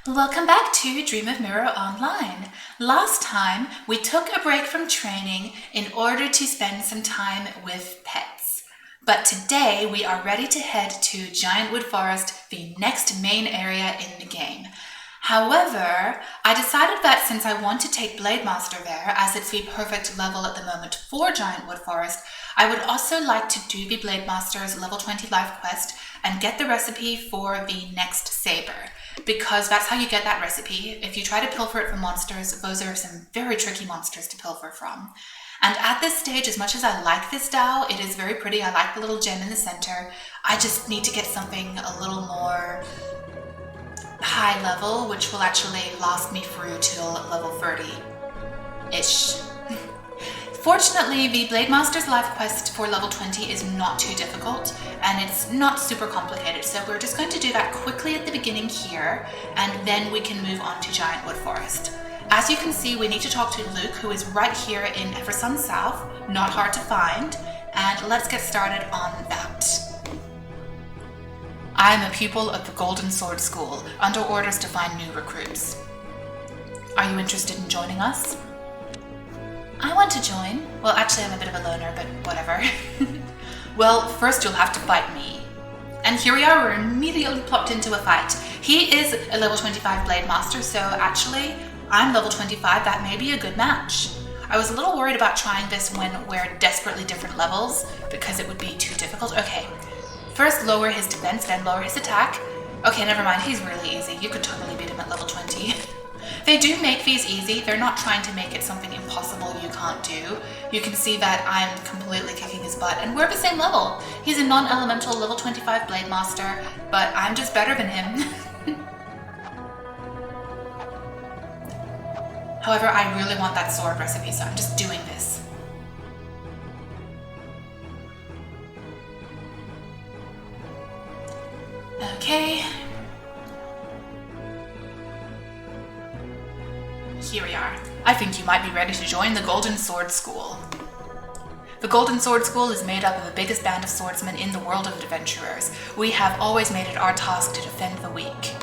Welcome back to Dream of Mirror Online. Last time, we took a break from training in order to spend some time with pets. But today, we are ready to head to Giantwood Forest, the next main area in the game. However, I decided that since I want to take Blade Master there, as it's the perfect level at the moment for Giantwood Forest, I would also like to do the Blade Master's level 20 life quest and get the recipe for the next saber. Because that's how you get that recipe. If you try to pilfer it from monsters, those are some very tricky monsters to pilfer from. And at this stage, as much as I like this Dao, it is very pretty. I like the little gem in the center. I just need to get something a little more high level, which will actually last me through till level 30-ish. Fortunately, the Blade Master's life quest for level 20 is not too difficult, and it's not super complicated, so we're just going to do that quickly at the beginning here, and then we can move on to Giantwood Forest. As you can see, we need to talk to Luke, who is right here in Eversun South, not hard to find, and let's get started on that. I am a pupil of the Golden Sword School, under orders to find new recruits. Are you interested in joining us? I want to join. Well, actually, I'm a bit of a loner, but whatever. Well, first you'll have to fight me. And here we are, we're immediately plopped into a fight. He is a level 25 Blade Master, so actually, I'm level 25, that may be a good match. I was a little worried about trying this when we're desperately different levels, because it would be too difficult. Okay, first lower his defense, then lower his attack. Okay, never mind, he's really easy. You could totally beat him at level 20. They do make these easy. They're not trying to make it something impossible you can't do. You can see that I'm completely kicking his butt, and we're the same level. He's a non-elemental level 25 Blade Master, but I'm just better than him. However, I really want that sword recipe, so I'm just doing this. Okay. Here we are. I think you might be ready to join the Golden Sword School. The Golden Sword School is made up of the biggest band of swordsmen in the world of adventurers. We have always made it our task to defend the weak.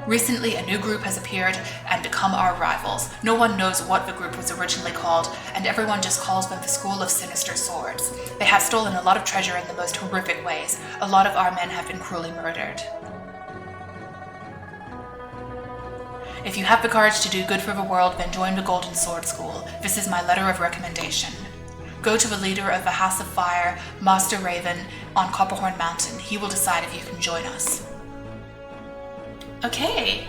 Recently, a new group has appeared and become our rivals. No one knows what the group was originally called, and everyone just calls them the School of Sinister Swords. They have stolen a lot of treasure in the most horrific ways. A lot of our men have been cruelly murdered. If you have the courage to do good for the world, then join the Golden Sword School. This is my letter of recommendation. Go to the leader of the House of Fire, Master Raven, on Copperhorn Mountain. He will decide if you can join us. Okay.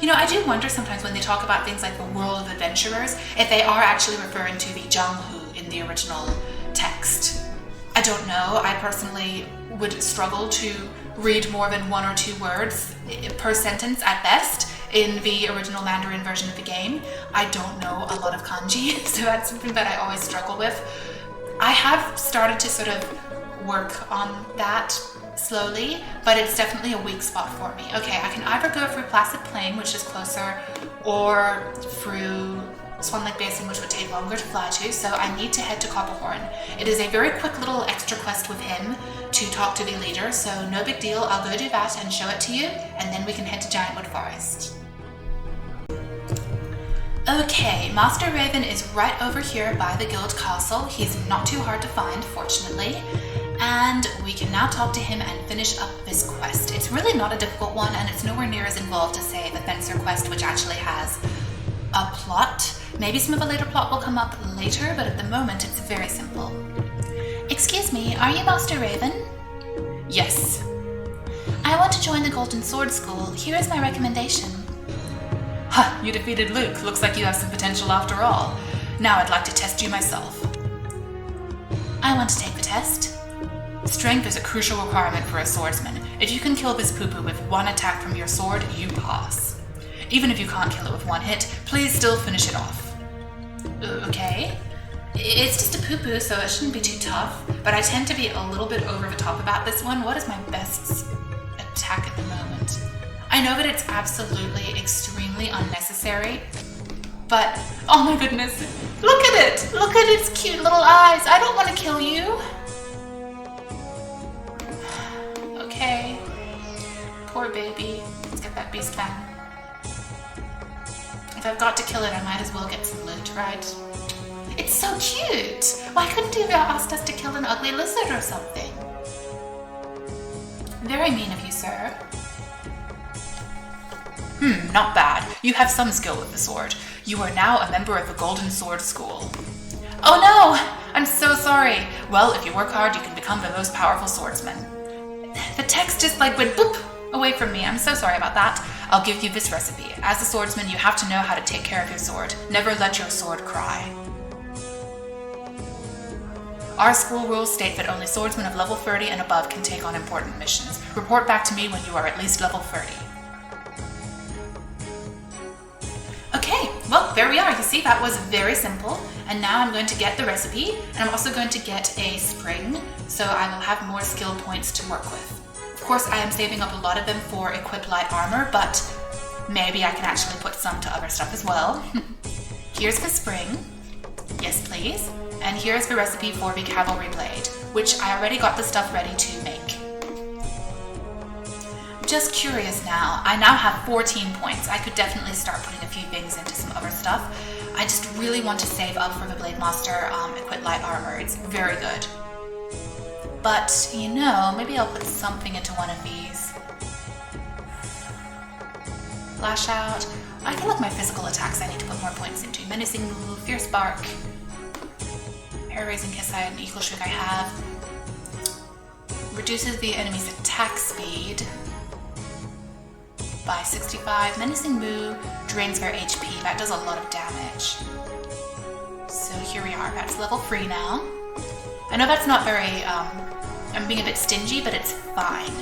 You know, I do wonder sometimes when they talk about things like the world of adventurers, if they are actually referring to the Jianghu in the original text. I don't know. I personally would struggle to read more than 1 or 2 words per sentence at best in the original Mandarin version of the game. I don't know a lot of kanji, so that's something that I always struggle with. I have started to sort of work on that slowly, but it's definitely a weak spot for me. Okay, I can either go through Placid Plain, which is closer, or through Swan Lake Basin, which would take longer to fly to, so I need to head to Copperhorn. It is a very quick little extra quest with him to talk to the leader, so no big deal. I'll go do that and show it to you, and then we can head to Giantwood Forest. Okay, Master Raven is right over here by the Guild Castle. He's not too hard to find, fortunately. And we can now talk to him and finish up this quest. It's really not a difficult one, and it's nowhere near as involved as, say, the Fencer quest, which actually has a plot. Maybe some of the later plot will come up later, but at the moment it's very simple. Excuse me, are you Master Raven? Yes. I want to join the Golden Sword School. Here is my recommendation. Huh, you defeated Luke. Looks like you have some potential after all. Now I'd like to test you myself. I want to take the test. Strength is a crucial requirement for a swordsman. If you can kill this poo-poo with 1 attack from your sword, you pass. Even if you can't kill it with 1 hit, please still finish it off. Okay. It's just a poo-poo, so it shouldn't be too tough, but I tend to be a little bit over the top about this one. What is my best attack at the moment? I know that it's absolutely extremely unnecessary, but oh my goodness, look at it! Look at its cute little eyes! I don't want to kill you! Okay. Poor Poor baby. Let's get that beast fan. If I've got to kill it, I might as well get some loot, right? It's so cute! Why couldn't you have asked us to kill an ugly lizard or something? Very mean of you, sir. Not bad. You have some skill with the sword. You are now a member of the Golden Sword School. Oh no! I'm so sorry. Well, if you work hard, you can become the most powerful swordsman. The text just went boop away from me. I'm so sorry about that. I'll give you this recipe. As a swordsman, you have to know how to take care of your sword. Never let your sword cry. Our school rules state that only swordsmen of level 30 and above can take on important missions. Report back to me when you are at least level 30. Okay, well, there we are. You see, that was very simple. And now I'm going to get the recipe, and I'm also going to get a spring, so I will have more skill points to work with. Of course, I am saving up a lot of them for equip light armor, but maybe I can actually put some to other stuff as well. Here's the spring. Yes, please. And here's the recipe for the cavalry blade, which I already got the stuff ready to make. Just curious now, I now have 14 points. I could definitely start putting a few things into some other stuff. I just really want to save up for the Blade Master Equip Light Armor. It's very good. But, you know, maybe I'll put something into one of these. Lash out. I feel like my physical attacks I need to put more points into. Menacing Move, Fierce Bark, Hair-Raising Kiss I had an Eagle Shriek I have. Reduces the enemy's attack speed by 65. Menacing Moo drains their HP. That does a lot of damage. So here we are. That's level 3 now. I know that's not very, I'm being a bit stingy, but it's fine.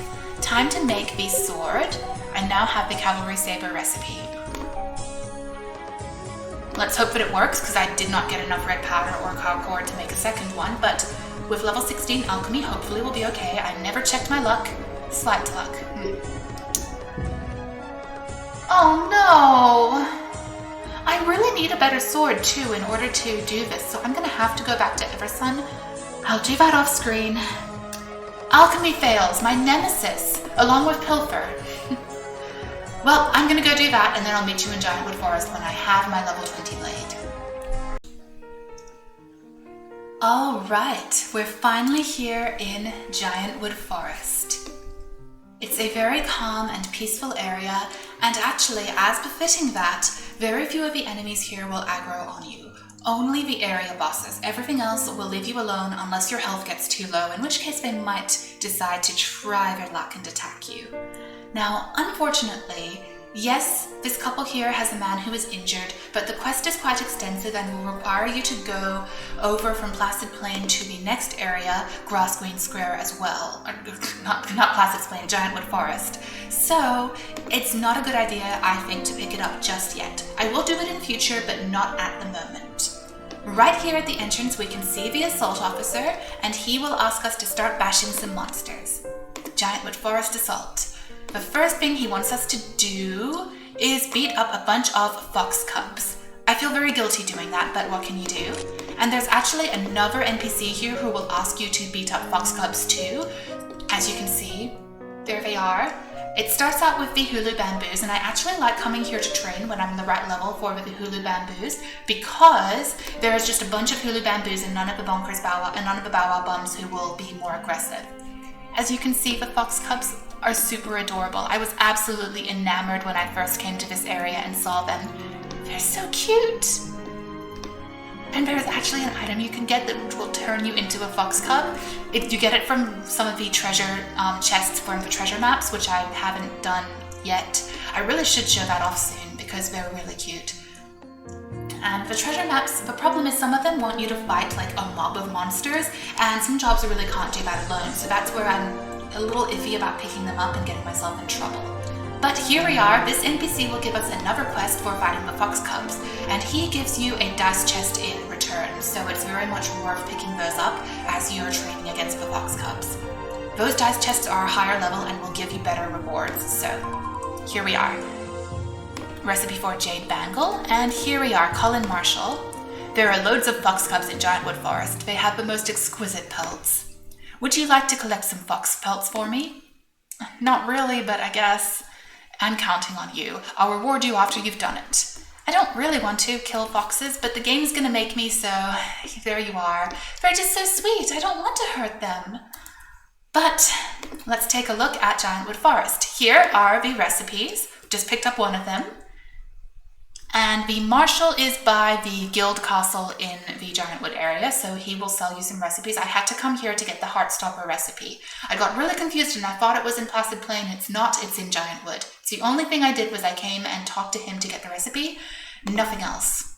Time to make the sword. I now have the Cavalry Saber recipe. Let's hope that it works, because I did not get enough red powder or cow cord to make a second one, but with level 16 alchemy, hopefully we'll be okay. I never checked my luck. Slight luck. Oh no! I really need a better sword too in order to do this, so I'm gonna have to go back to Eversun. I'll do that off screen. Alchemy fails, my nemesis, along with Pilfer. Well, I'm gonna go do that, and then I'll meet you in Giantwood Forest when I have my level 20 blade. Alright, we're finally here in Giantwood Forest. It's a very calm and peaceful area, and actually, as befitting that, very few of the enemies here will aggro on you. Only the area bosses. Everything else will leave you alone unless your health gets too low, in which case they might decide to try their luck and attack you. Now, unfortunately, yes, this couple here has a man who is injured, but the quest is quite extensive and will require you to go over from Placid Plain to the next area, Grosgreen Square as well. Not Placid Plain, Giantwood Forest. So, it's not a good idea, I think, to pick it up just yet. I will do it in future, but not at the moment. Right here at the entrance, we can see the Assault Officer, and he will ask us to start bashing some monsters. Giantwood Forest Assault. The first thing he wants us to do is beat up a bunch of fox cubs. I feel very guilty doing that, but what can you do? And there's actually another NPC here who will ask you to beat up fox cubs too. As you can see, there they are. It starts out with the hulu bamboos, and I actually like coming here to train when I'm the right level for the hulu bamboos, because there's just a bunch of hulu bamboos and none of the bonkers bow wow and none of the bow wow bums who will be more aggressive. As you can see, the fox cubs are super adorable. I was absolutely enamored when I first came to this area and saw them. They're so cute! And there's actually an item you can get that will turn you into a fox cub. You get it from some of the treasure chests from the treasure maps, which I haven't done yet. I really should show that off soon because they're really cute. And the treasure maps, the problem is some of them want you to fight like a mob of monsters, and some jobs I really can't do that alone, so that's where I'm a little iffy about picking them up and getting myself in trouble. But here we are. This NPC will give us another quest for fighting the fox cubs, and he gives you a dice chest in return, so it's very much worth picking those up as you're training against the fox cubs. Those dice chests are higher level and will give you better rewards, so here we are. Recipe for Jade Bangle, and here we are, Colin Marshall. There are loads of fox cubs in Giantwood Forest. They have the most exquisite pelts. Would you like to collect some fox pelts for me? Not really, but I guess I'm counting on you. I'll reward you after you've done it. I don't really want to kill foxes, but the game's gonna make me, so there you are. They're just so sweet. I don't want to hurt them. But let's take a look at Giantwood Forest. Here are the recipes. Just picked up one of them. And the marshal is by the guild castle in the Giantwood area, so he will sell you some recipes. I had to come here to get the Heartstopper recipe. I got really confused and I thought it was in Placid Plain. It's not, it's in Giantwood. It's the only thing I did was I came and talked to him to get the recipe, nothing else.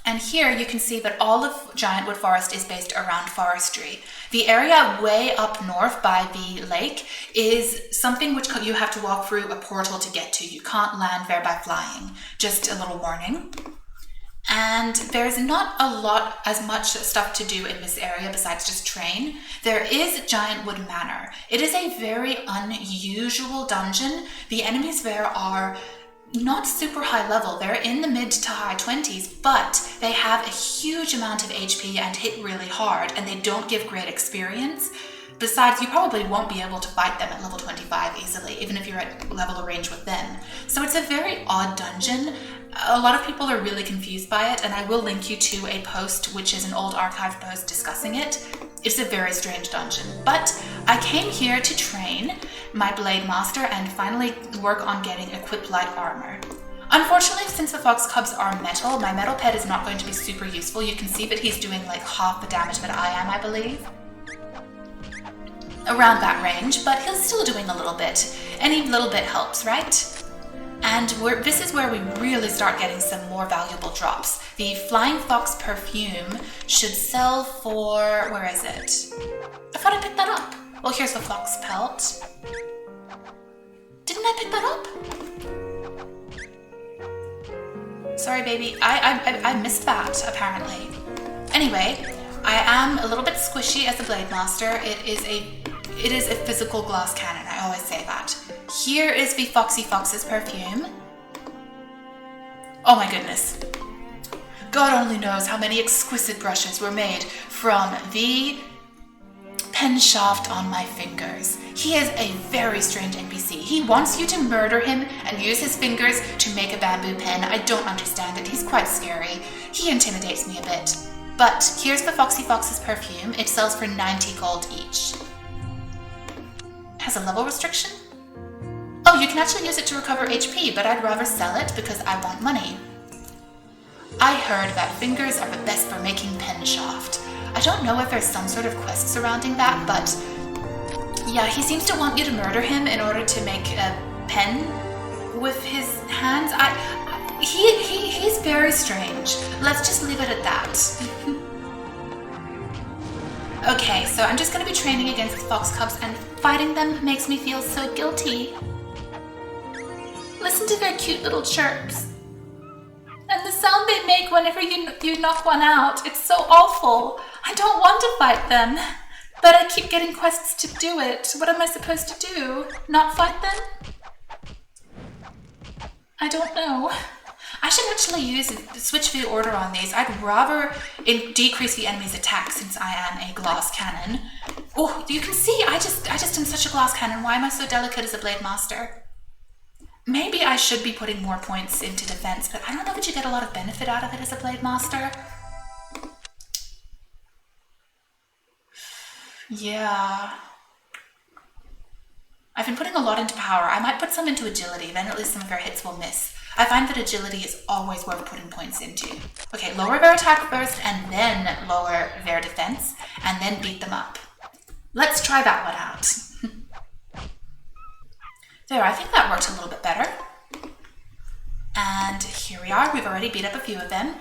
And here you can see that all of Giantwood Forest is based around forestry. The area way up north by the lake is something which you have to walk through a portal to get to. You can't land there by flying. Just a little warning. And there's not as much stuff to do in this area besides just train. There is Giantwood Manor. It is a very unusual dungeon. The enemies there are not super high level. They're in the mid to high 20s, but they have a huge amount of HP and hit really hard, and they don't give great experience. Besides, you probably won't be able to fight them at level 25 easily, even if you're at level of range with them. So it's a very odd dungeon. A lot of people are really confused by it, and I will link you to a post, which is an old archive post discussing it. It's a very strange dungeon, but I came here to train my Blade Master and finally work on getting equipped light armor. Unfortunately, since the fox cubs are metal, my metal pet is not going to be super useful. You can see that he's doing like half the damage that I am, I believe. Around that range, but he's still doing a little bit. Any little bit helps, right? And this is where we really start getting some more valuable drops. The Flying Fox perfume should sell for, where is it? I thought I picked that up. Well, here's the fox pelt. Didn't I pick that up? Sorry, baby. I missed that, apparently. Anyway, I am a little bit squishy as a Blade Master. It is a physical glass cannon. I always say that. Here is the Foxy Fox's perfume. Oh my goodness. God only knows how many exquisite brushes were made from the pen shaft on my fingers. He is a very strange NPC. He wants you to murder him and use his fingers to make a bamboo pen. I don't understand it. He's quite scary. He intimidates me a bit. But here's the Foxy Fox's perfume. It sells for 90 gold each. Has a level restriction? Oh, you can actually use it to recover HP, but I'd rather sell it because I want money. I heard that fingers are the best for making pen shaft. I don't know if there's some sort of quest surrounding that, but yeah, he seems to want you to murder him in order to make a pen with his hands. He's very strange. Let's just leave it at that. Okay, so I'm just going to be training against the fox cubs, and fighting them makes me feel so guilty. Listen to their cute little chirps. And the sound they make whenever you knock one out. It's so awful. I don't want to fight them, but I keep getting quests to do it. What am I supposed to do? Not fight them? I don't know. I should actually switch the order on these. I'd rather decrease the enemy's attack since I am a glass cannon. Oh, you can see I just am such a glass cannon. Why am I so delicate as a Blade Master? Maybe I should be putting more points into defense, but I don't know that you get a lot of benefit out of it as a Blade Master. Yeah. I've been putting a lot into power. I might put some into agility, then at least some of their hits will miss. I find that agility is always worth putting points into. Okay, lower their attack first, and then lower their defense, and then beat them up. Let's try that one out. There, I think that worked a little bit better. And here we are. We've already beat up a few of them.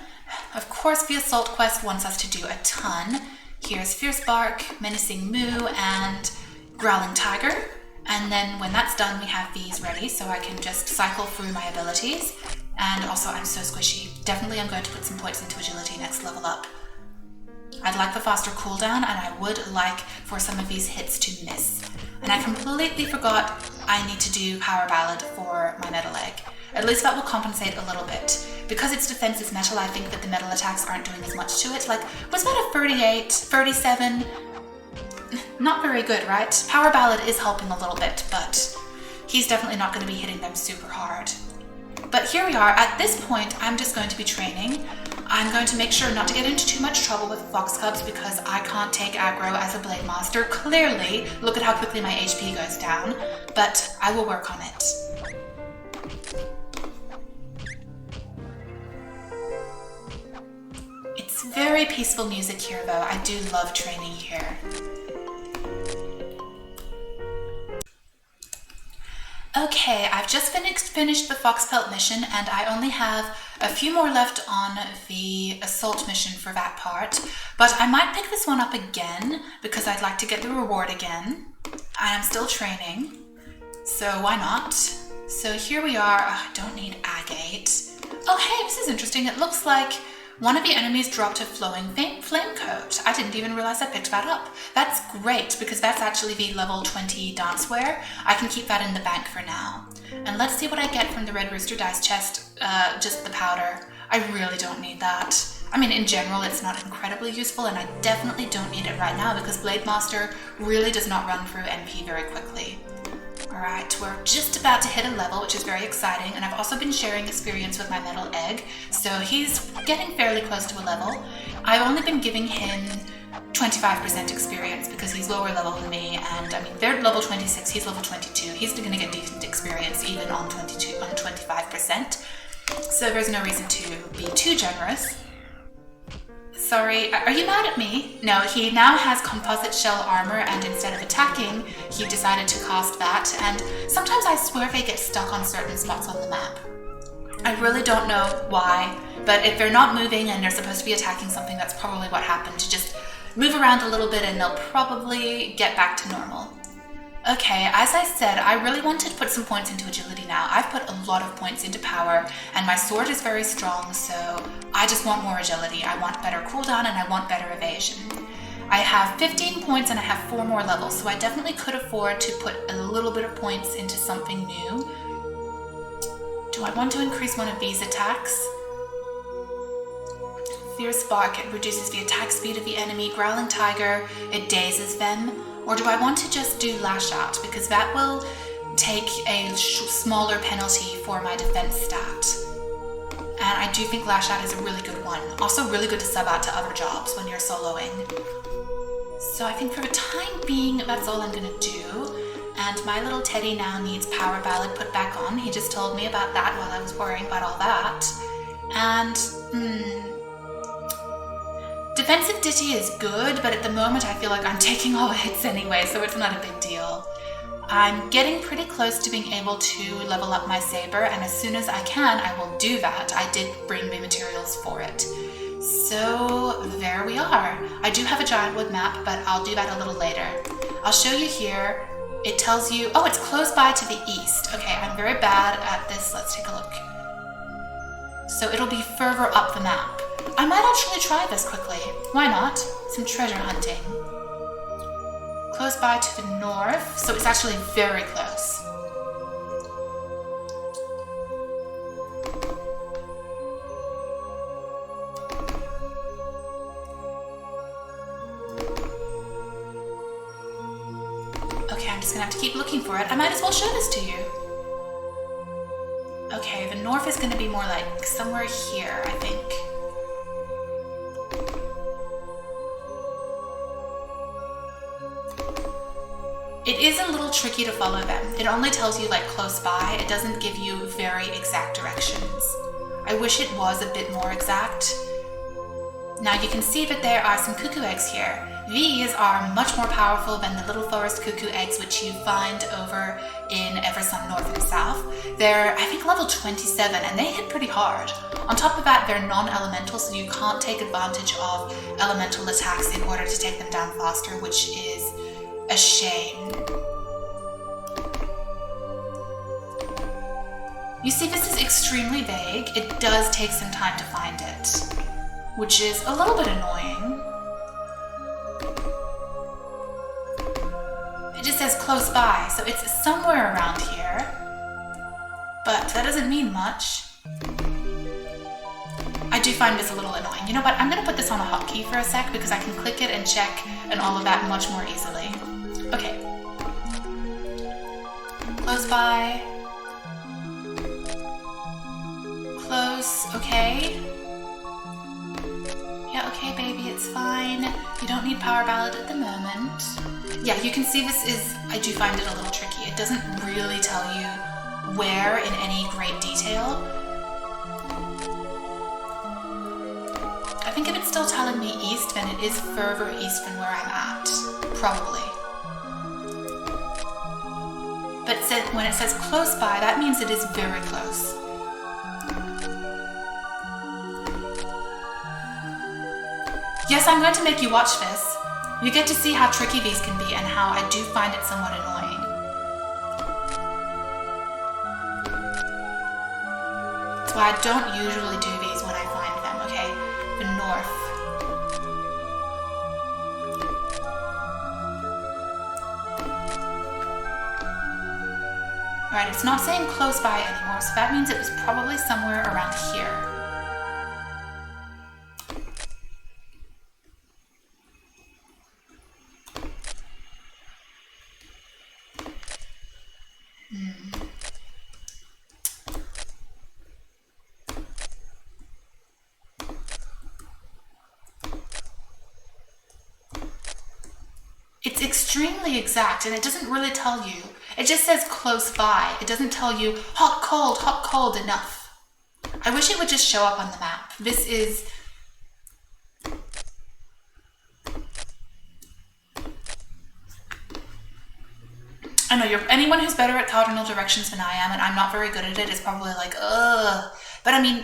Of course, the Assault quest wants us to do a ton. Here's Fierce Bark, Menacing Moo, and Growling Tiger. And then when that's done, we have these ready, so I can just cycle through my abilities. And also, I'm so squishy. Definitely I'm going to put some points into agility next level up. I'd like the faster cooldown, and I would like for some of these hits to miss. And I completely forgot I need to do Power Ballad for my metal egg. At least that will compensate a little bit. Because its defense is metal, I think that the metal attacks aren't doing as much to it. Like, was that a 38, 37? Not very good, right? Power Ballad is helping a little bit, but he's definitely not going to be hitting them super hard. But here we are. At this point, I'm just going to be training. I'm going to make sure not to get into too much trouble with Fox Cubs because I can't take aggro as a Blade Master. Clearly, look at how quickly my HP goes down, but I will work on it. It's very peaceful music here, though. I do love training here. Okay, I've just finished the Fox Pelt mission, and I only have a few more left on the assault mission for that part, but I might pick this one up again because I'd like to get the reward again. I am still training, so why not? So here we are. I don't need agate. Oh hey, this is interesting. It looks like one of the enemies dropped a flowing flame coat. I didn't even realize I picked that up. That's great because that's actually the level 20 danceware. I can keep that in the bank for now. And let's see what I get from the Red Rooster dice chest, just the powder. I really don't need that. I mean, in general, it's not incredibly useful, and I definitely don't need it right now because Blade Master really does not run through MP very quickly. Alright, we're just about to hit a level, which is very exciting, and I've also been sharing experience with my metal egg, so he's getting fairly close to a level. I've only been giving him 25% experience because he's lower level than me, and I mean, they're level 26, he's level 22. He's going to get decent experience even on 25%, so there's no reason to be too generous. Sorry, are you mad at me? No, he now has composite shell armor, and instead of attacking, he decided to cast that, and sometimes I swear they get stuck on certain spots on the map. I really don't know why, but if they're not moving and they're supposed to be attacking something, that's probably what happened. Just move around a little bit and they'll probably get back to normal. Okay, as I said, I really wanted to put some points into agility now. I've put a lot of points into power, and my sword is very strong, so I just want more agility. I want better cooldown, and I want better evasion. I have 15 points, and I have 4 more levels, so I definitely could afford to put a little bit of points into something new. Do I want to increase one of these attacks? Fierce Bark, it reduces the attack speed of the enemy. Growling Tiger, it dazes them. Or do I want to just do Lash Out, because that will take a smaller penalty for my defense stat. And I do think Lash Out is a really good one. Also really good to sub out to other jobs when you're soloing. So I think for the time being, that's all I'm gonna do. And my little teddy now needs Power Ballad put back on. He just told me about that while I was worrying about all that. And, Defensive Ditty is good, but at the moment I feel like I'm taking all the hits anyway, so it's not a big deal. I'm getting pretty close to being able to level up my saber, and as soon as I can, I will do that. I did bring the materials for it. So there we are. I do have a Giantwood map, but I'll do that a little later. I'll show you here. It tells you, oh, it's close by to the east. Okay, I'm very bad at this. Let's take a look. So it'll be further up the map. I might actually try this quickly. Why not? Some treasure hunting. Close by to the north, so it's actually very close. Okay, I'm just gonna have to keep looking for it. I might as well show this to you. Okay, the north is gonna be more like somewhere here, I think. It is a little tricky to follow them. It only tells you like close by. It doesn't give you very exact directions. I wish it was a bit more exact. Now you can see that there are some cuckoo eggs here. These are much more powerful than the little forest cuckoo eggs which you find over in Eversun North and South. They're, I think, level 27 and they hit pretty hard. On top of that, they're non-elemental, so you can't take advantage of elemental attacks in order to take them down faster, which is a shame. You see, this is extremely vague. It does take some time to find it, which is a little bit annoying. It just says close by, so it's somewhere around here, but that doesn't mean much. I do find this a little annoying. You know what? I'm going to put this on a hotkey for a sec because I can click it and check and all of that much more easily. Okay. Close by. Close, okay. Yeah, okay, baby, it's fine. You don't need power ballad at the moment. Yeah, you can see this is, I do find it a little tricky. It doesn't really tell you where in any great detail. I think if it's still telling me east, then it is further east than where I'm at. Probably. But when it says close by, that means it is very close. Yes, I'm going to make you watch this. You get to see how tricky these can be and how I do find it somewhat annoying. That's why I don't usually do these when I find them, okay? The north. Alright, it's not saying close by anymore, so that means it was probably somewhere around here. It's extremely exact, and it doesn't really tell you. It just says close by. It doesn't tell you hot, cold enough. I wish it would just show up on the map. This is... I know, anyone who's better at cardinal directions than I am, and I'm not very good at it, is probably like, ugh. But I mean,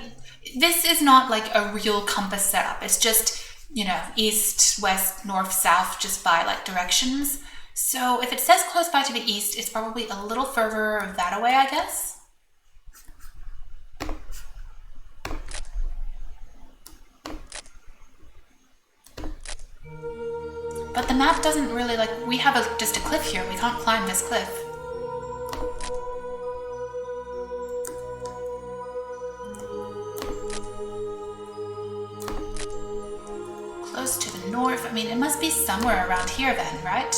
this is not like a real compass setup. It's just, you know, east, west, north, south, just by like directions. So if it says close by to the east, it's probably a little further that away, I guess. But the map doesn't really, like, we have just a cliff here. We can't climb this cliff. Close to the north. I mean, it must be somewhere around here then, right?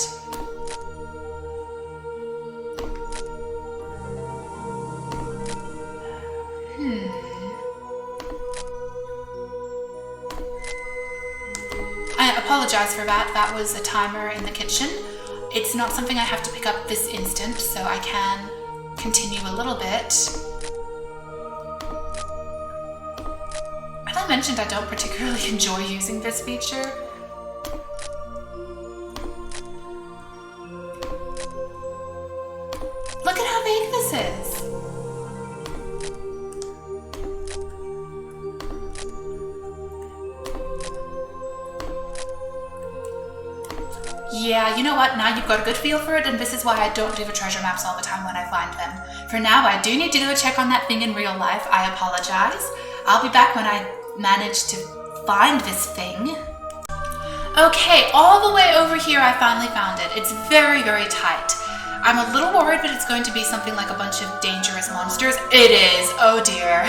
I apologize for that. That was a timer in the kitchen. It's not something I have to pick up this instant, so I can continue a little bit. As I mentioned, I don't particularly enjoy using this feature. Look at how big this is. Yeah, you know what? Now you've got a good feel for it, and this is why I don't do the treasure maps all the time when I find them. For now, I do need to do a check on that thing in real life. I apologize. I'll be back when I manage to find this thing. Okay, all the way over here I finally found it. It's very, very tight. I'm a little worried, but it's going to be something like a bunch of dangerous monsters. It is! Oh dear.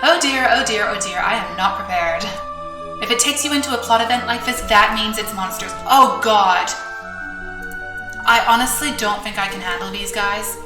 Oh dear, oh dear, oh dear. I am not prepared. If it takes you into a plot event like this, that means it's monsters. Oh god. I honestly don't think I can handle these guys.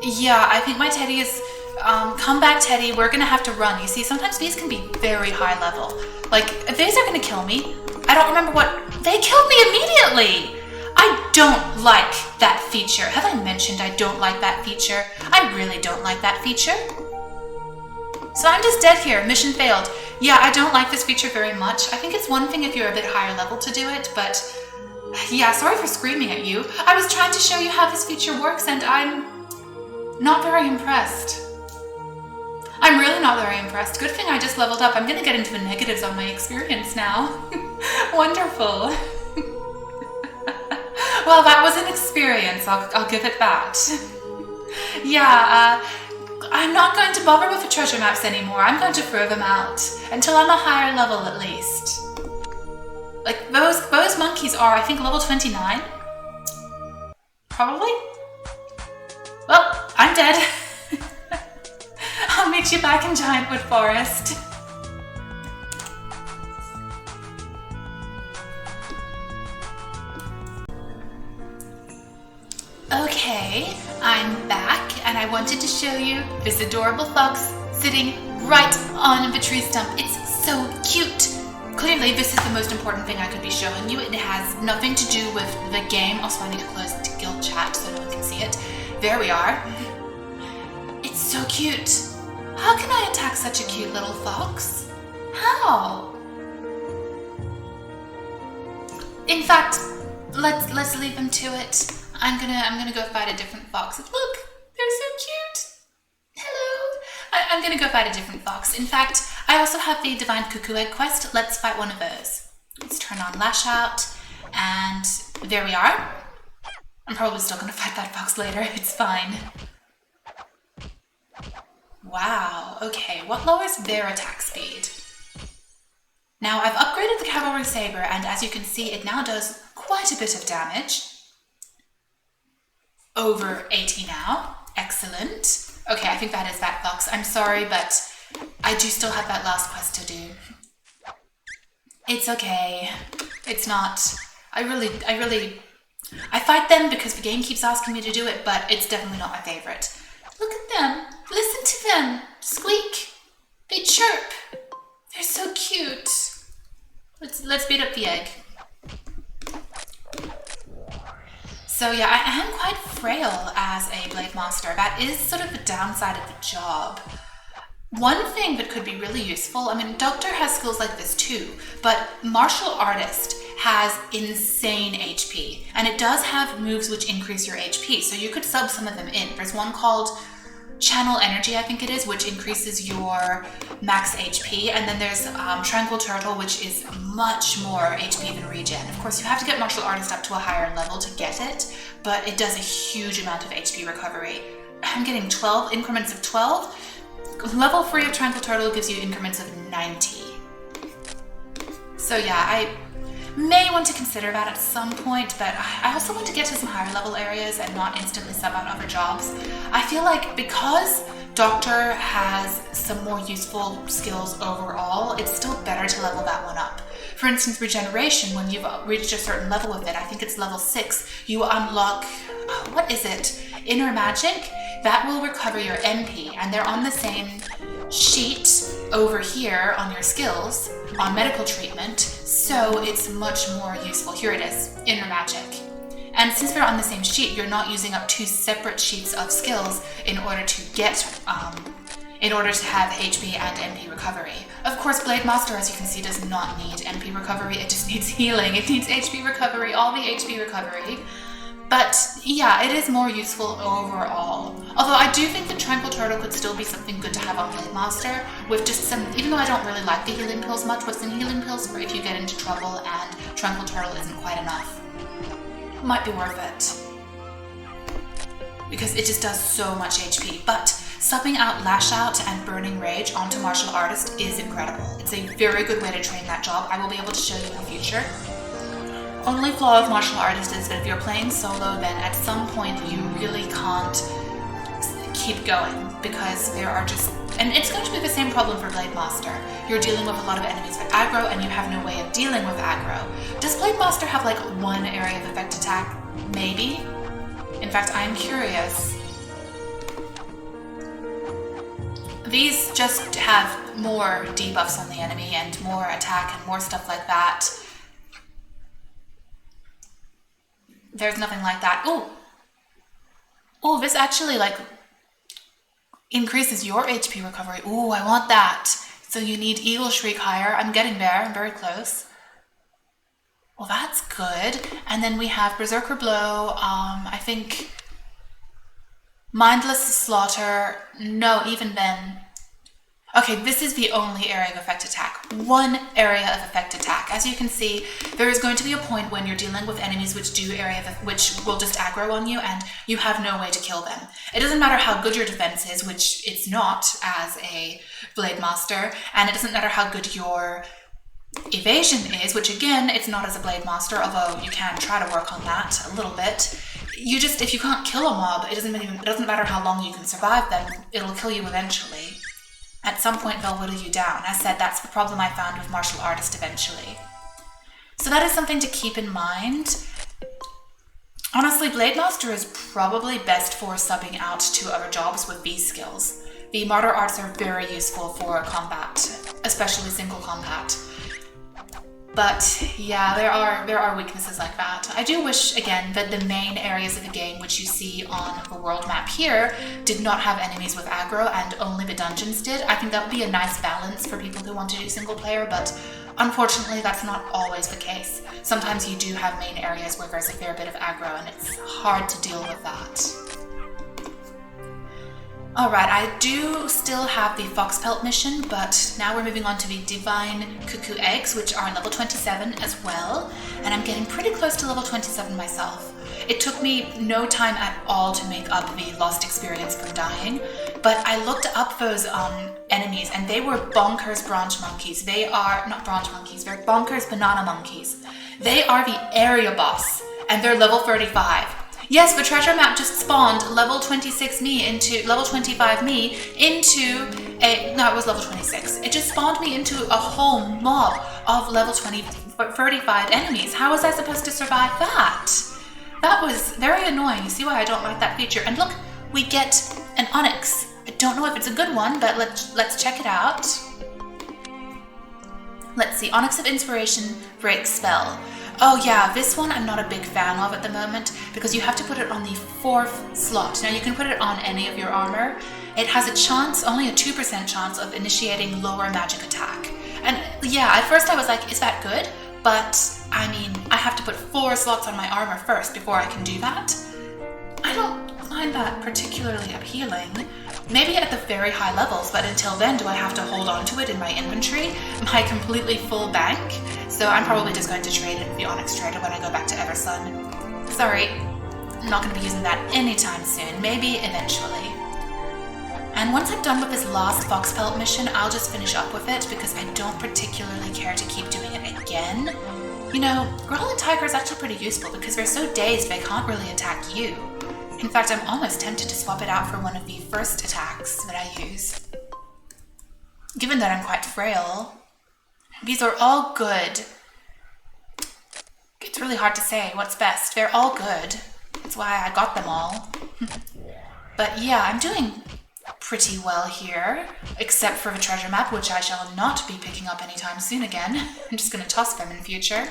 Yeah, I think my Teddy is... come back, Teddy. We're gonna have to run. You see, sometimes these can be very high level. Like, these are gonna kill me. I don't remember what... They killed me immediately! I don't like that feature. Have I mentioned I don't like that feature? I really don't like that feature. So I'm just dead here. Mission failed. Yeah, I don't like this feature very much. I think it's one thing if you're a bit higher level to do it, but... Yeah, sorry for screaming at you. I was trying to show you how this feature works, and I'm... not very impressed. I'm really not very impressed. Good thing I just leveled up. I'm gonna get into the negatives on my experience now. Wonderful. Well, that was an experience. I'll give it that. Yeah, I'm not going to bother with the treasure maps anymore. I'm going to throw them out. Until I'm a higher level, at least. Like, those monkeys are, I think, level 29? Probably? Well, I'm dead. I'll meet you back in Giantwood Forest. Okay, I'm back and I wanted to show you this adorable fox sitting right on the tree stump. It's so cute. Clearly, this is the most important thing I could be showing you. It has nothing to do with the game. Also, I need to close the guild chat so no one can see it. There we are. It's so cute. How can I attack such a cute little fox? How? In fact, let's leave him to it. I'm gonna go fight a different fox. Look, they're so cute. Hello. I'm gonna go fight a different fox. In fact, I also have the Divine Cuckoo Egg quest. Let's fight one of those. Let's turn on Lash Out, and there we are. I'm probably still gonna fight that fox later. It's fine. Wow. Okay, what lowers their attack speed? Now I've upgraded the Cavalry Saber, and as you can see, it now does quite a bit of damage. Over 80 now. Excellent. Okay, I think that is that fox. I'm sorry, but I do still have that last quest to do. It's okay. It's not. I fight them because the game keeps asking me to do it, but it's definitely not my favorite. Look at them. Listen to them. Squeak. They chirp. They're so cute. Let's beat up the egg. So yeah, I am quite frail as a Blade Master. That is sort of the downside of the job. One thing that could be really useful, I mean, Doctor has skills like this too, but Martial Artist has insane HP, and it does have moves which increase your HP, so you could sub some of them in. There's one called Channel Energy, I think it is, which increases your max HP, and then there's Tranquil Turtle, which is much more HP than Regen. Of course, you have to get Martial Artist up to a higher level to get it, but it does a huge amount of HP recovery. I'm getting 12 increments of 12. Level 3 of Tranquil Turtle gives you increments of 90. So yeah, I may want to consider that at some point, but I also want to get to some higher level areas and not instantly sub out other jobs. I feel like because Doctor has some more useful skills overall, it's still better to level that one up. For instance, Regeneration, when you've reached a certain level with it, I think it's level 6, you unlock, what is it? Inner Magic? That will recover your MP, and they're on the same sheet over here on your skills, on medical treatment, so it's much more useful. Here it is, Inner Magic. And since they're on the same sheet, you're not using up two separate sheets of skills in order to get, in order to have HP and MP recovery. Of course, Blade Master, as you can see, does not need MP recovery, it just needs healing. It needs HP recovery, all the HP recovery. But yeah, it is more useful overall. Although I do think that Tranquil Turtle could still be something good to have on Blade Master, with just some, even though I don't really like the healing pills much, what's in healing pills for if you get into trouble and Tranquil Turtle isn't quite enough. Might be worth it. Because it just does so much HP. But subbing out Lash Out and Burning Rage onto Martial Artist is incredible. It's a very good way to train that job. I will be able to show you in the future. Only flaw of Martial Artist is that if you're playing solo, then at some point you really can't keep going because there are just, and it's going to be the same problem for Blade Master. You're dealing with a lot of enemies with aggro and you have no way of dealing with aggro. Does Blade Master have like one area of effect attack? Maybe. In fact, I'm curious. These just have more debuffs on the enemy and more attack and more stuff like that. There's nothing like that. Oh, this actually like increases your HP recovery. Ooh, I want that. So you need Eagle Shriek higher. I'm getting there. I'm very close. Well, that's good. And then we have Berserker Blow. I think Mindless Slaughter. No, even then. Okay, this is the only area of effect attack. One area of effect attack. As you can see, there is going to be a point when you're dealing with enemies which will just aggro on you and you have no way to kill them. It doesn't matter how good your defense is, which it's not as a Blade Master, and it doesn't matter how good your evasion is, which again, it's not as a Blade Master, although you can try to work on that a little bit. If you can't kill a mob, it doesn't matter how long you can survive them, it'll kill you eventually. At some point, they'll whittle you down. As said, that's the problem I found with Martial Artist eventually. So that is something to keep in mind. Honestly, Blade Master is probably best for subbing out to other jobs with these skills. The Martyr Arts are very useful for combat, especially single combat. But yeah, there are weaknesses like that. I do wish, again, that the main areas of the game, which you see on the world map here, did not have enemies with aggro and only the dungeons did. I think that would be a nice balance for people who want to do single player, but unfortunately that's not always the case. Sometimes you do have main areas where there's a fair bit of aggro and it's hard to deal with that. Alright, I do still have the Fox Pelt mission, but now we're moving on to the Divine Cuckoo Eggs, which are level 27 as well, and I'm getting pretty close to level 27 myself. It took me no time at all to make up the lost experience from dying, but I looked up those enemies, and they were bonkers branch monkeys. They are, not branch monkeys, they're bonkers banana monkeys. They are the area boss, and they're level 35. Yes, the treasure map just spawned level 26 me into level 25 me into a, no, it was level 26. It just spawned me into a whole mob of level 35 enemies. How was I supposed to survive that? That was very annoying. You see why I don't like that feature? And look, we get an onyx. I don't know if it's a good one, but let's check it out. Let's see, Onyx of Inspiration breaks spell. Oh yeah, this one I'm not a big fan of at the moment because you have to put it on the 4th slot. Now you can put it on any of your armor. It has a chance, only a 2% chance of initiating lower magic attack. And yeah, at first I was like, is that good? But I mean, I have to put 4 slots on my armor first before I can do that. I don't find that particularly appealing. Maybe at the very high levels, but until then, do I have to hold on to it in my inventory? My completely full bank? So I'm probably just going to trade it with the Onyx Trader when I go back to Eversun. Sorry, I'm not going to be using that anytime soon, maybe eventually. And once I'm done with this last Fox Pelt mission, I'll just finish up with it because I don't particularly care to keep doing it again. You know, Growling Tiger is actually pretty useful because they're so dazed they can't really attack you. In fact, I'm almost tempted to swap it out for one of the first attacks that I use. Given that I'm quite frail, these are all good. It's really hard to say what's best. They're all good. That's why I got them all. But yeah, I'm doing pretty well here, except for the treasure map, which I shall not be picking up anytime soon again. I'm just going to toss them in future.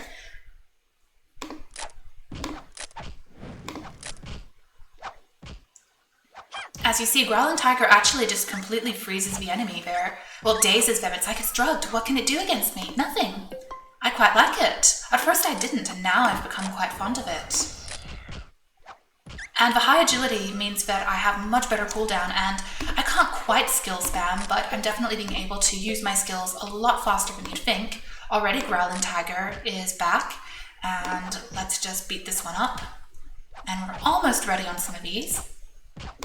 As you see, Growling Tiger actually just completely freezes the enemy there. Well, dazes them. It's like it's drugged. What can it do against me? Nothing. I quite like it. At first I didn't, and now I've become quite fond of it. And the high agility means that I have much better cooldown, and I can't quite skill spam, but I'm definitely being able to use my skills a lot faster than you'd think. Already Growling Tiger is back, and let's just beat this one up. And we're almost ready on some of these.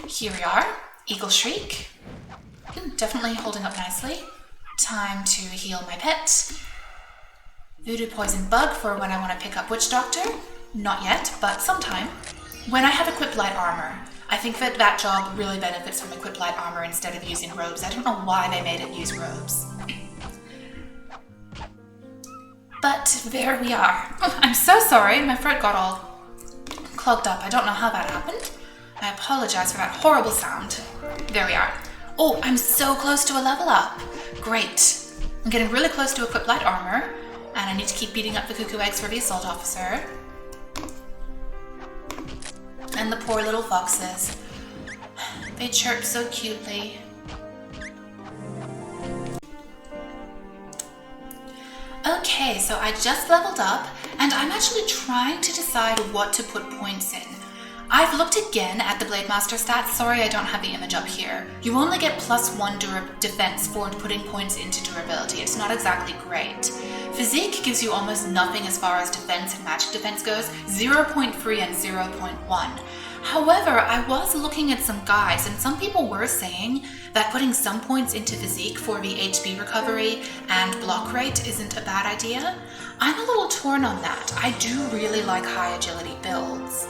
Here we are, Eagle Shriek. Definitely holding up nicely. Time to heal my pet. Voodoo Poison Bug for when I want to pick up Witch Doctor. Not yet, but sometime. When I have equipped light armor, I think that that job really benefits from equipped light armor instead of using robes. I don't know why they made it use robes. But there we are. Oh, I'm so sorry, my throat got all clogged up. I don't know how that happened. I apologize for that horrible sound. There we are. Oh, I'm so close to a level up. Great. I'm getting really close to equipped light armor, and I need to keep beating up the cuckoo eggs for the assault officer. And the poor little foxes. They chirp so cutely. Okay, so I just leveled up, and I'm actually trying to decide what to put points in. I've looked again at the Blade Master stats. Sorry, I don't have the image up here. You only get +1 defense for putting points into durability. It's not exactly great. Physique gives you almost nothing as far as defense and magic defense goes, 0.3 and 0.1. However, I was looking at some guides, and some people were saying that putting some points into physique for the HP recovery and block rate isn't a bad idea. I'm a little torn on that. I do really like high agility builds.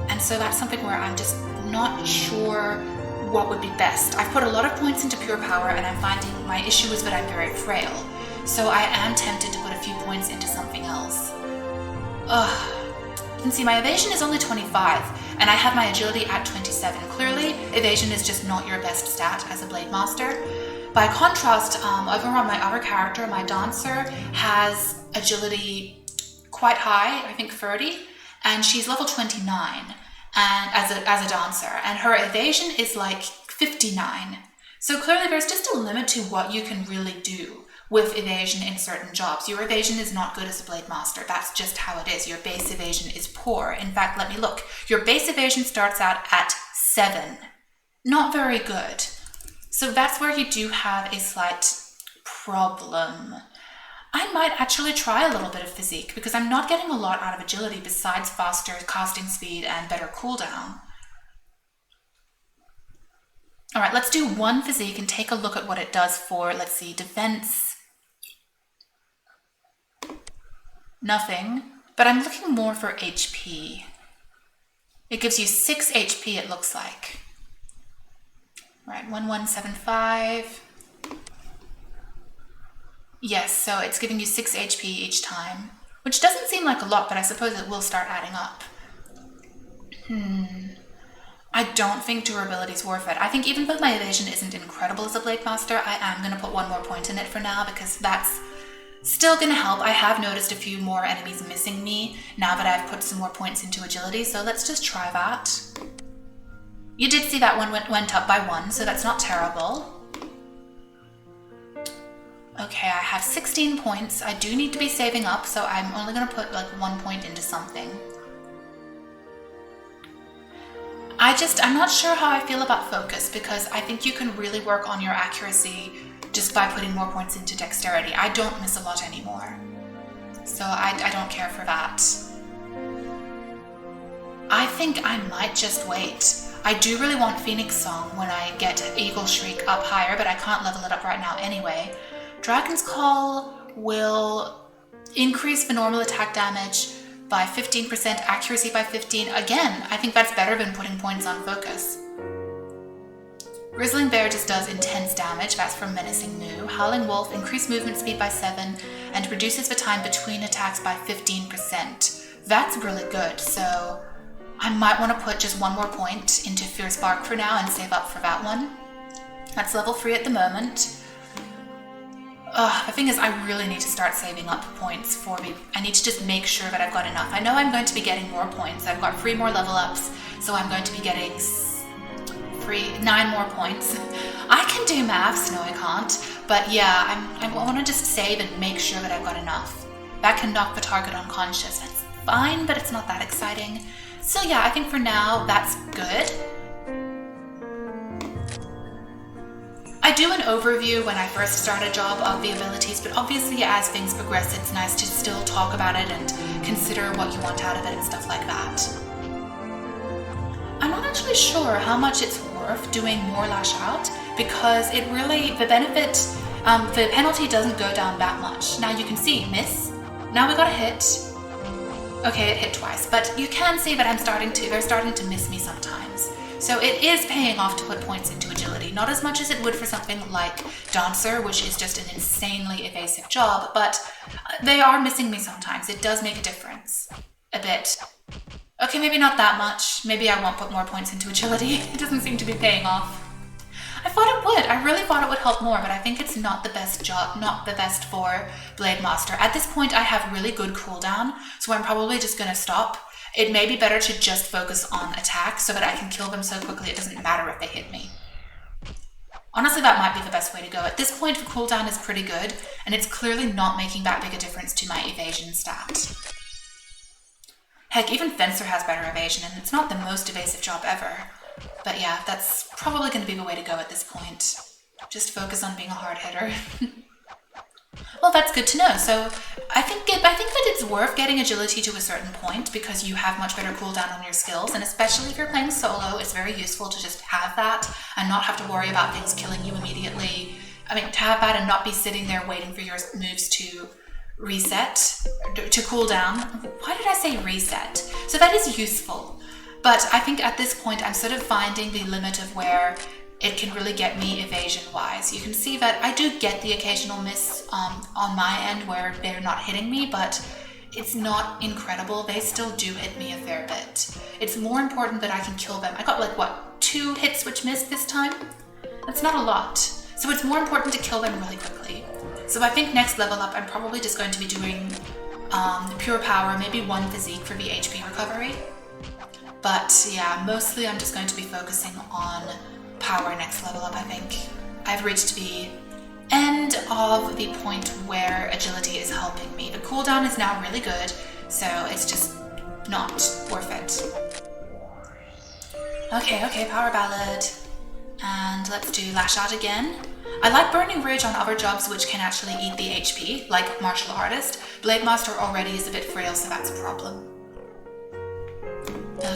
And so that's something where I'm just not sure what would be best. I've put a lot of points into pure power, and I'm finding my issue is that I'm very frail. So I am tempted to put a few points into something else. Ugh. And see, my evasion is only 25, and I have my agility at 27. Clearly, evasion is just not your best stat as a Blade Master. By contrast, over on my other character, my Dancer has agility quite high, I think 30, and she's level 29 and as a Dancer, and her evasion is like 59. So clearly there's just a limit to what you can really do with evasion in certain jobs. Your evasion is not good as a Blade Master. That's just how it is. Your base evasion is poor. In fact, let me look. Your base evasion starts out at 7. Not very good. So that's where you do have a slight problem. I might actually try a little bit of physique because I'm not getting a lot out of agility besides faster casting speed and better cooldown. All right, let's do one physique and take a look at what it does for, let's see, defense. Nothing, but I'm looking more for HP. It gives you 6 HP, it looks like. Right, 1175. Yes, so it's giving you 6 HP each time, which doesn't seem like a lot, but I suppose it will start adding up. I don't think durability is worth it. I think even though my evasion isn't incredible as a Blade Master, I am going to put one more point in it for now because that's still going to help. I have noticed a few more enemies missing me now that I've put some more points into agility, so let's just try that. You did see that one went up by 1, so that's not terrible. Okay, I have 16 points. I do need to be saving up, so I'm only going to put like 1 point into something. I'm not sure how I feel about focus because I think you can really work on your accuracy just by putting more points into dexterity. I don't miss a lot anymore, so I don't care for that. I think I might just wait. I do really want Phoenix Song when I get Eagle Shriek up higher, but I can't level it up right now anyway. Dragon's Call will increase the normal attack damage by 15%, accuracy by 15. Again, I think that's better than putting points on focus. Grizzling Bear just does intense damage, that's from Menacing Moo. Howling Wolf, increased movement speed by 7 and reduces the time between attacks by 15%. That's really good, so I might want to put just 1 more point into Fierce Bark for now and save up for that one. That's level 3 at the moment. The thing is, I really need to start saving up points for me. I need to just make sure that I've got enough. I know I'm going to be getting more points. I've got 3 more level ups, so I'm going to be getting 9 more points. I can do maths, no I can't. But yeah, I want to just save and make sure that I've got enough. That can knock the target unconscious. That's fine, but it's not that exciting. So yeah, I think for now, that's good. I do an overview when I first start a job of the abilities, but obviously as things progress, it's nice to still talk about it and consider what you want out of it and stuff like that. I'm not actually sure how much it's worth doing more Lash Out because it really, the benefit, the penalty doesn't go down that much. Now you can see, miss. Now we got a hit. Okay, it hit twice, but you can see that they're starting to miss me sometimes. So it is paying off to put points into agility. Not as much as it would for something like Dancer, which is just an insanely evasive job, but they are missing me sometimes. It does make a difference. A bit. Okay, maybe not that much. Maybe I won't put more points into agility. It doesn't seem to be paying off. I thought it would. I really thought it would help more, but I think it's not the best job, not the best for Blade Master. At this point, I have really good cooldown, so I'm probably just going to stop. It may be better to just focus on attack so that I can kill them so quickly it doesn't matter if they hit me. Honestly, that might be the best way to go. At this point, the cooldown is pretty good, and it's clearly not making that big a difference to my evasion stat. Heck, even Fencer has better evasion, and it's not the most evasive job ever. But yeah, that's probably going to be the way to go at this point. Just focus on being a hard hitter. Well, that's good to know. So I think that it's worth getting agility to a certain point because you have much better cooldown on your skills, and especially if you're playing solo, it's very useful to just have that and not have to worry about things killing you immediately. I mean, to have that and not be sitting there waiting for your moves to reset, to cool down. Why did I say reset? So that is useful. But I think at this point, I'm sort of finding the limit of where it can really get me evasion-wise. You can see that I do get the occasional miss on my end where they're not hitting me, but it's not incredible. They still do hit me a fair bit. It's more important that I can kill them. I got like, what, 2 hits which missed this time? That's not a lot. So it's more important to kill them really quickly. So I think next level up, I'm probably just going to be doing pure power, maybe 1 physique for the HP recovery. But yeah, mostly I'm just going to be focusing on power next level up, I think. I've reached the end of the point where agility is helping me. The cooldown is now really good, so it's just not worth it. Okay, power ballad. And let's do lash out again. I like Burning Rage on other jobs which can actually eat the HP, like Martial Artist. Blade Master already is a bit frail, so that's a problem.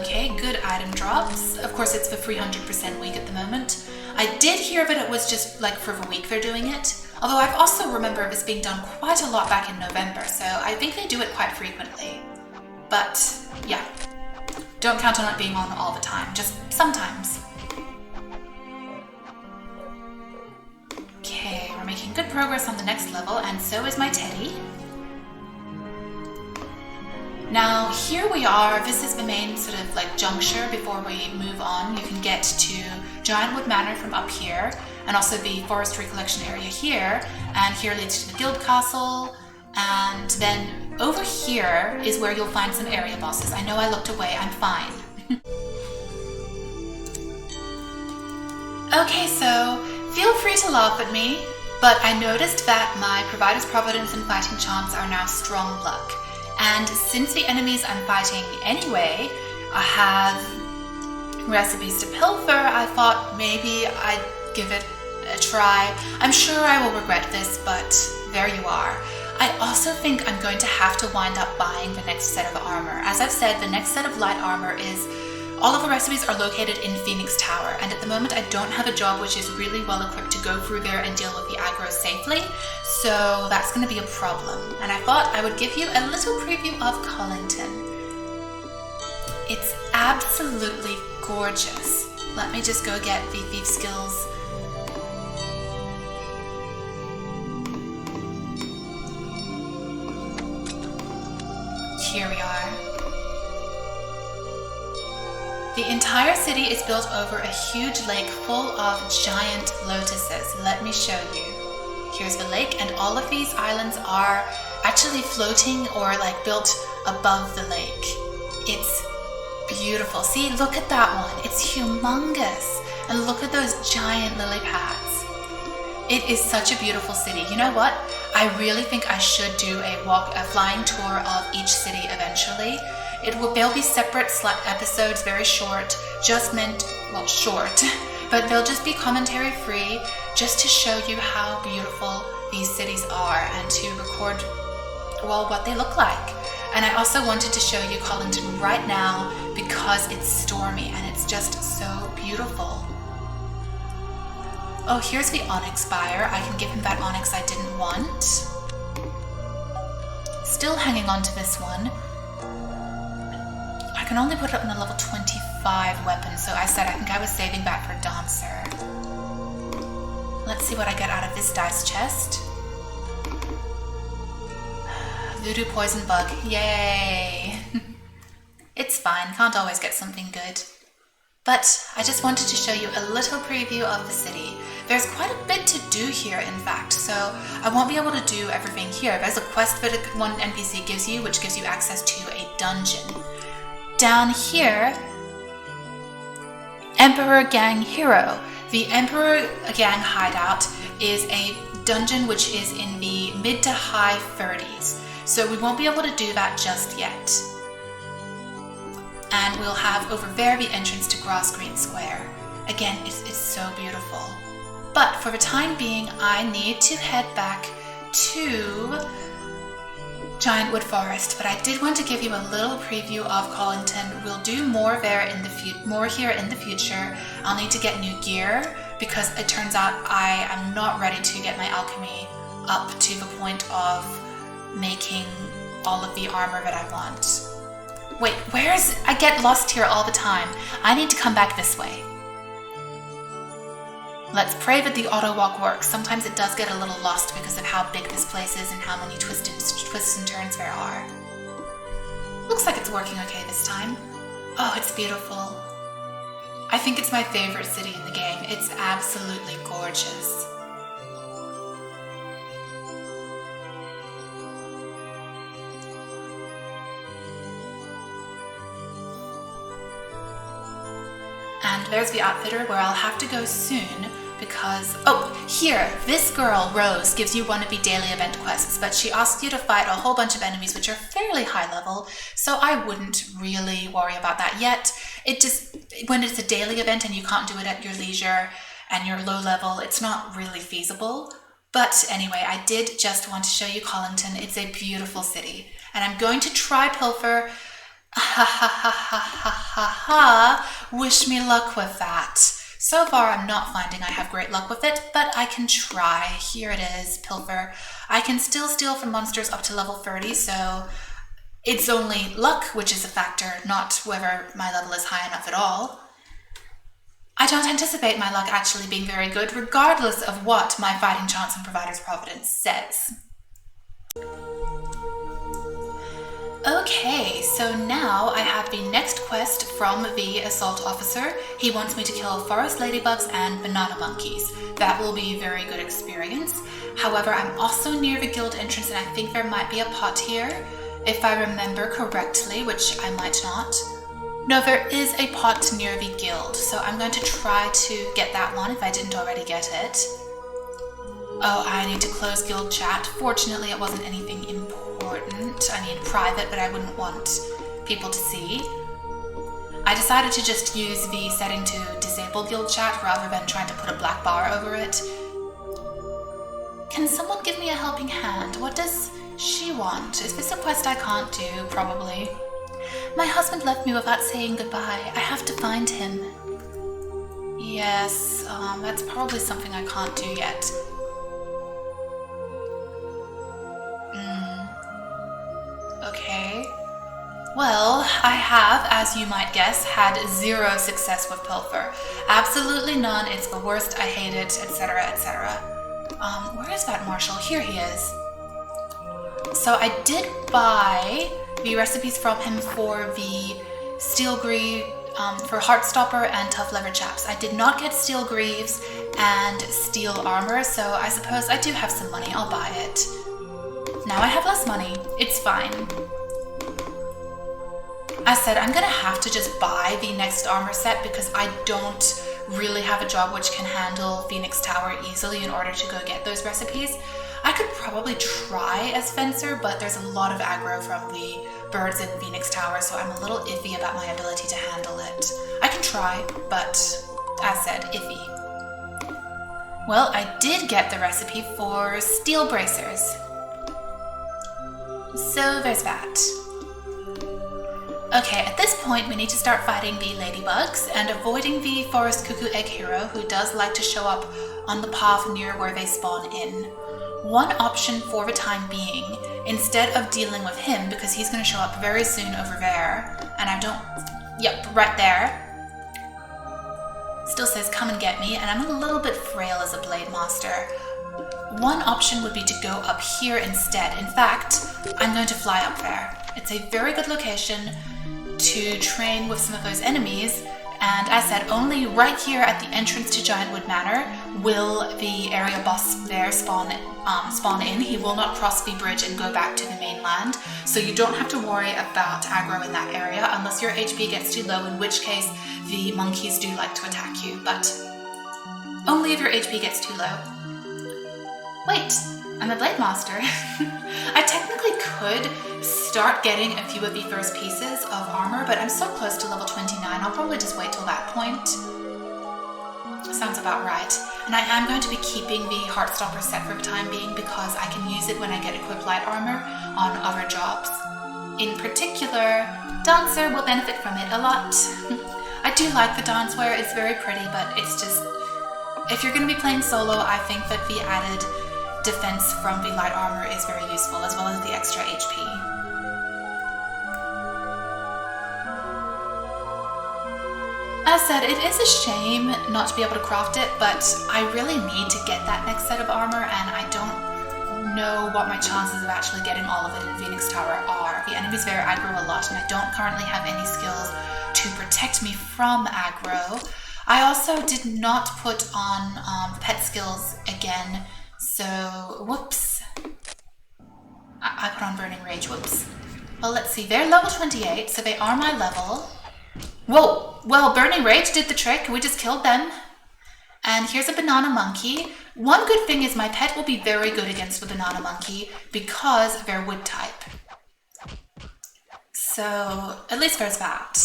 Okay, good item drops. Of course, it's for 300% weak at the moment. I did hear that it was just like for the week they're doing it. Although I've also remember this being done quite a lot back in November, so I think they do it quite frequently. But yeah, don't count on it being on all the time, just sometimes. Okay, we're making good progress on the next level, and so is my teddy. Now, here we are. This is the main sort of like juncture before we move on. You can get to Giantwood Manor from up here, and also the forestry collection area here, and here leads to the guild castle, and then over here is where you'll find some area bosses. I know I looked away, I'm fine. Okay, so feel free to laugh at me, but I noticed that my Provider's Providence and Fighting Chance are now strong luck. And since the enemies I'm fighting anyway have recipes to pilfer, I thought maybe I'd give it a try. I'm sure I will regret this, but there you are. I also think I'm going to have to wind up buying the next set of armor. As I've said, the next set of light armor is all of the recipes are located in Phoenix Tower, and at the moment I don't have a job which is really well equipped to go through there and deal with the aggro safely, so that's going to be a problem. And I thought I would give you a little preview of Collington. It's absolutely gorgeous. Let me just go get the thief skills. Here we are. The entire city is built over a huge lake full of giant lotuses. Let me show you. Here's the lake, and all of these islands are actually floating or like built above the lake. It's beautiful. See, look at that one. It's humongous. And look at those giant lily pads. It is such a beautiful city. You know what? I really think I should do a flying tour of each city eventually. There'll be separate episodes, very short, just meant, well, short, but they'll just be commentary free, just to show you how beautiful these cities are and to record, well, what they look like. And I also wanted to show you Collington right now because it's stormy and it's just so beautiful. Oh, here's the onyx buyer. I can give him that onyx I didn't want. Still hanging on to this one. I can only put it up in a level 25 weapon, so I said I think I was saving that for Dancer. Let's see what I get out of this dice chest. Voodoo Poison Bug, yay! It's fine, can't always get something good. But I just wanted to show you a little preview of the city. There's quite a bit to do here, in fact, so I won't be able to do everything here. There's a quest that one NPC gives you, which gives you access to a dungeon. Down here, Emperor Gang Hero. The Emperor Gang hideout is a dungeon which is in the mid to high 30s, so we won't be able to do that just yet. And we'll have over there the entrance to Grass Green Square. Again, it's so beautiful. But for the time being, I need to head back to Giantwood Forest, but I did want to give you a little preview of Collington. We'll do more there more here in the future. I'll need to get new gear because it turns out I am not ready to get my alchemy up to the point of making all of the armor that I want. Wait, I get lost here all the time. I need to come back this way. Let's pray that the auto walk works. Sometimes it does get a little lost because of how big this place is and how many twists and turns there are. Looks like it's working okay this time. Oh, it's beautiful. I think it's my favorite city in the game. It's absolutely gorgeous. And there's the outfitter where I'll have to go soon because, oh, here, this girl, Rose, gives you one of the daily event quests, but she asks you to fight a whole bunch of enemies which are fairly high level, so I wouldn't really worry about that yet. It just, when it's a daily event and you can't do it at your leisure and you're low level, it's not really feasible. But anyway, I did just want to show you Collington. It's a beautiful city, and I'm going to try Pilfer. Ha ha ha ha ha ha ha. Wish me luck with that. So far, I'm not finding I have great luck with it, but I can try. Here it is, Pilfer. I can still steal from monsters up to level 30, so it's only luck which is a factor, not whether my level is high enough at all. I don't anticipate my luck actually being very good, regardless of what my Fighting Chance and Provider's Providence says. Okay, so now I have the next quest from the assault officer. He wants me to kill forest ladybugs and banana monkeys. That will be a very good experience. However, I'm also near the guild entrance and I think there might be a pot here, if I remember correctly, which I might not. No, there is a pot near the guild, so I'm going to try to get that one if I didn't already get it. Oh, I need to close guild chat. Fortunately, it wasn't anything important. I mean, private, but I wouldn't want people to see. I decided to just use the setting to disable guild chat rather than trying to put a black bar over it. Can someone give me a helping hand? What does she want? Is this a quest I can't do? Probably. My husband left me without saying goodbye. I have to find him. Yes, that's probably something I can't do yet. Okay. Well, I have, as you might guess, had zero success with Pilfer. Absolutely none. It's the worst. I hate it, etc., etc. Where is that marshal? Here he is. So I did buy the recipes from him for the steel greave, for Heartstopper and tough leather chaps. I did not get steel greaves and steel armor, so I suppose I do have some money. I'll buy it. Now I have less money. It's fine. As said, I'm gonna have to just buy the next armor set because I don't really have a job which can handle Phoenix Tower easily in order to go get those recipes. I could probably try as Fencer, but there's a lot of aggro from the birds in Phoenix Tower, so I'm a little iffy about my ability to handle it. I can try, but as said, iffy. Well, I did get the recipe for steel bracers. So there's that. Okay, at this point we need to start fighting the ladybugs and avoiding the forest cuckoo egg hero who does like to show up on the path near where they spawn in. One option for the time being, instead of dealing with him, because he's going to show up very soon over there, and I don't... Yep, right there. Still says come and get me, and I'm a little bit frail as a blade master. One option would be to go up here instead. In fact, I'm going to fly up there. It's a very good location to train with some of those enemies, and as said, only right here at the entrance to Giantwood Manor will the area boss there spawn in. He will not cross the bridge and go back to the mainland, so you don't have to worry about aggro in that area unless your HP gets too low, in which case the monkeys do like to attack you, but only if your HP gets too low. Wait, I'm a blade master. I technically could start getting a few of the first pieces of armor, but I'm so close to level 29, I'll probably just wait till that point. Sounds about right. And I am going to be keeping the Heartstopper set for the time being because I can use it when I get equipped light armor on other jobs. In particular, Dancer will benefit from it a lot. I do like the dancewear, it's very pretty, but it's just... If you're going to be playing solo, I think that the added defense from the light armor is very useful, as well as the extra HP. As said, it is a shame not to be able to craft it, but I really need to get that next set of armor, and I don't know what my chances of actually getting all of it in Phoenix Tower are. The enemy's very aggro a lot, and I don't currently have any skills to protect me from aggro. I also did not put on pet skills again, so whoops. I put on Burning Rage, whoops. Well, let's see, they're level 28, so they are my level. Whoa, well, Burning Rage did the trick, we just killed them. And here's a banana monkey. One good thing is my pet will be very good against the banana monkey because they're wood type. So, at least there's that.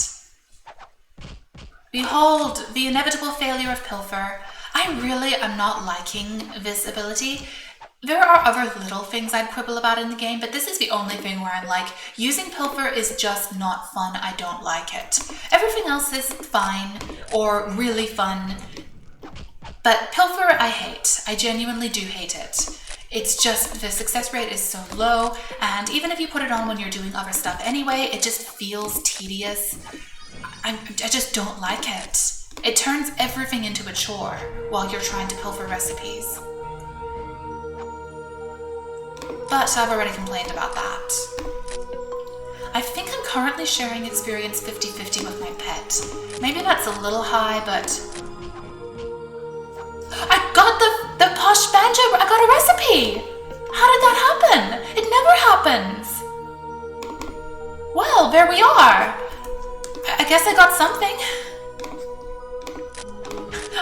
Behold, the inevitable failure of Pilfer. I really am not liking this ability. There are other little things I'd quibble about in the game, but this is the only thing where I'm like, using Pilfer is just not fun, I don't like it. Everything else is fine, or really fun, but Pilfer I hate. I genuinely do hate it. It's just, the success rate is so low, and even if you put it on when you're doing other stuff anyway, it just feels tedious. I just don't like it. It turns everything into a chore while you're trying to pilfer recipes. But I've already complained about that. I think I'm currently sharing experience 50-50 with my pet. Maybe that's a little high, but... I got the posh banjo! I got a recipe! How did that happen? It never happens! Well, there we are! I guess I got something.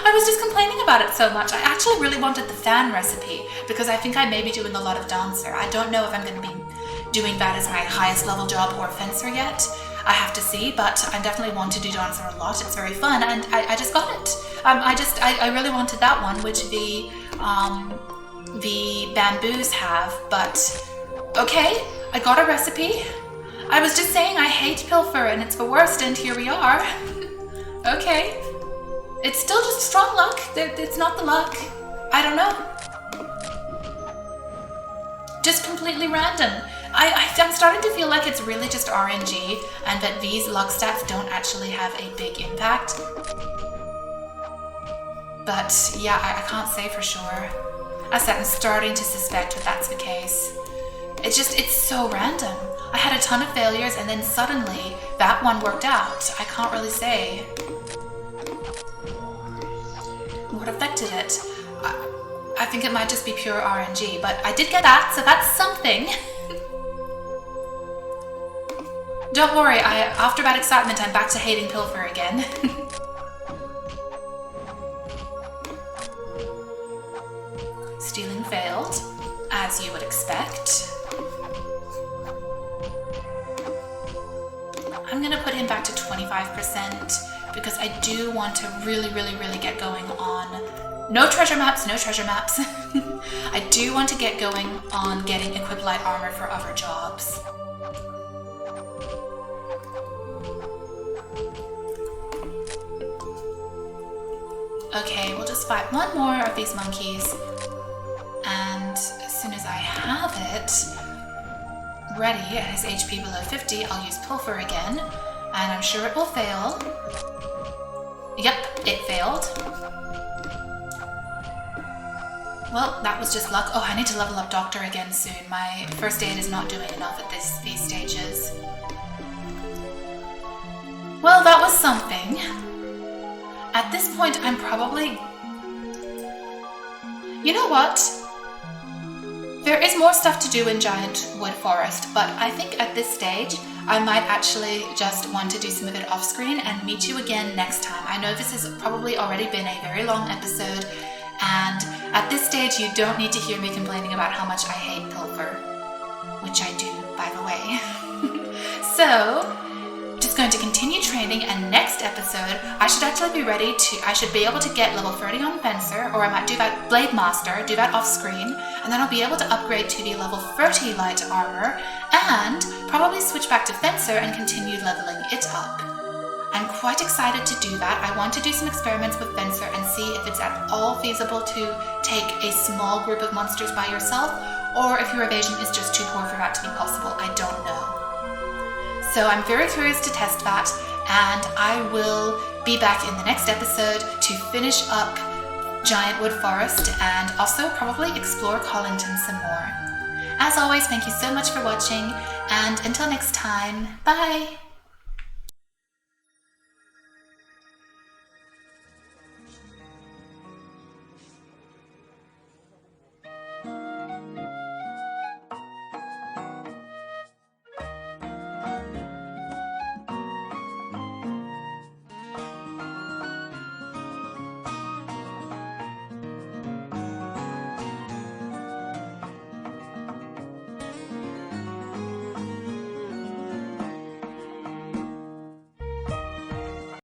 I was just complaining about it so much. I actually really wanted the fan recipe because I think I may be doing a lot of Dancer. I don't know if I'm going to be doing that as my highest level job or Fencer yet. I have to see, but I definitely want to do Dancer a lot. It's very fun, and I just got it. I really wanted that one, which the bamboos have, but okay, I got a recipe. I was just saying I hate Pilfer and it's the worst, and here we are. Okay. It's still just strong luck. It's not the luck. I don't know. Just completely random. I'm starting to feel like it's really just RNG and that these luck stats don't actually have a big impact. But yeah, I can't say for sure. As I said, I'm starting to suspect that that's the case. It's so random. I had a ton of failures and then suddenly that one worked out. I can't really say what affected it. I think it might just be pure RNG, but I did get that, so that's something. Don't worry, after that excitement, I'm back to hating Pilfer again. Stealing failed, as you would expect. I'm gonna put him back to 25% because I do want to really get going on... No treasure maps, no treasure maps. I do want to get going on getting equipped light armor for other jobs. Okay, we'll just fight one more of these monkeys, and as soon as I have it ready at his HP below 50, I'll use Pilfer again, and I'm sure it will fail. Yep, it failed. Well, that was just luck. Oh, I need to level up Doctor again soon. My first aid is not doing enough at these stages. Well, that was something. At this point, I'm probably... You know what? There is more stuff to do in Giantwood Forest, but I think at this stage, I might actually just want to do some of it off screen and meet you again next time. I know this has probably already been a very long episode, and at this stage, you don't need to hear me complaining about how much I hate Pilfer, which I do, by the way. So, just going to continue training, and next episode, I should actually be ready to, I should be able to get level 30 on Fencer, or I might do that Blade Master, do that off screen, and then I'll be able to upgrade to the level 30 light armor, and probably switch back to Fencer and continue leveling it up. I'm quite excited to do that. I want to do some experiments with Fencer and see if it's at all feasible to take a small group of monsters by yourself, or if your evasion is just too poor for that to be possible. I don't know. So I'm very curious to test that, and I will be back in the next episode to finish up Giantwood Forest and also probably explore Collington some more. As always, thank you so much for watching, and until next time, bye!